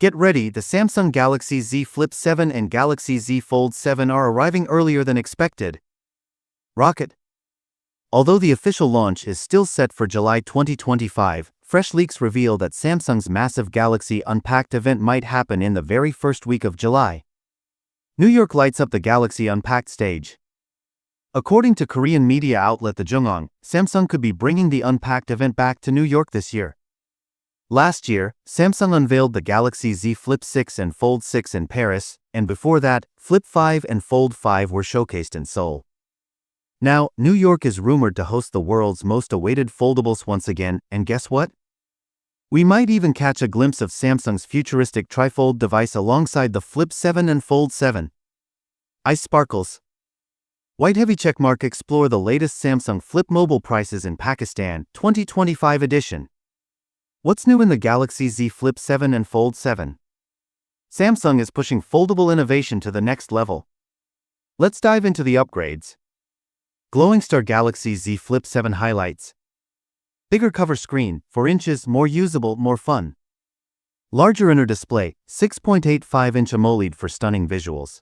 Get ready, the Samsung Galaxy Z Flip 7 and Galaxy Z Fold 7 are arriving earlier than expected. Rocket. Although the official launch is still set for July 2025, fresh leaks reveal that Samsung's massive Galaxy Unpacked event might happen in the very first week of July. New York lights up the Galaxy Unpacked stage. According to Korean media outlet The Jungang, Samsung could be bringing the Unpacked event back to New York this year. Last year, Samsung unveiled the Galaxy Z Flip 6 and Fold 6 in Paris, and before that, Flip 5 and Fold 5 were showcased in Seoul. Now, New York is rumored to host the world's most awaited foldables once again, and guess what? We might even catch a glimpse of Samsung's futuristic trifold device alongside the Flip 7 and Fold 7. Ice sparkles. White heavy checkmark. Explore the latest Samsung Flip mobile prices in Pakistan 2025 edition. What's new in the Galaxy Z Flip 7 and Fold 7? Samsung is pushing foldable innovation to the next level. Let's dive into the upgrades. Glowing Star Galaxy Z Flip 7 highlights. Bigger cover screen, 4 inches, more usable, more fun. Larger inner display, 6.85-inch AMOLED for stunning visuals.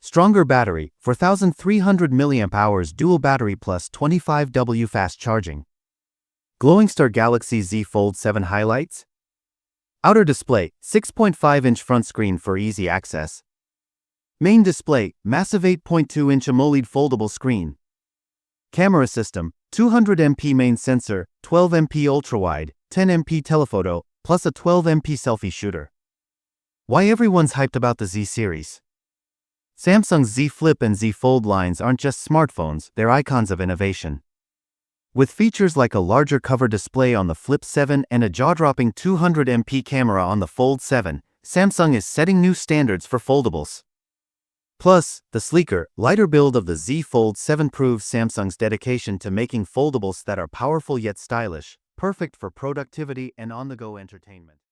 Stronger battery, 4,300 mAh dual battery plus 25W fast charging. Glowing Star Galaxy Z Fold 7 highlights. Outer display, 6.5-inch front screen for easy access. Main display, massive 8.2-inch AMOLED foldable screen. Camera system, 200MP main sensor, 12MP ultrawide, 10MP telephoto, plus a 12MP selfie shooter. Why everyone's hyped about the Z series? Samsung's Z Flip and Z Fold lines aren't just smartphones, they're icons of innovation. With features like a larger cover display on the Flip 7 and a jaw-dropping 200MP camera on the Fold 7, Samsung is setting new standards for foldables. Plus, the sleeker, lighter build of the Z Fold 7 proves Samsung's dedication to making foldables that are powerful yet stylish, perfect for productivity and on-the-go entertainment.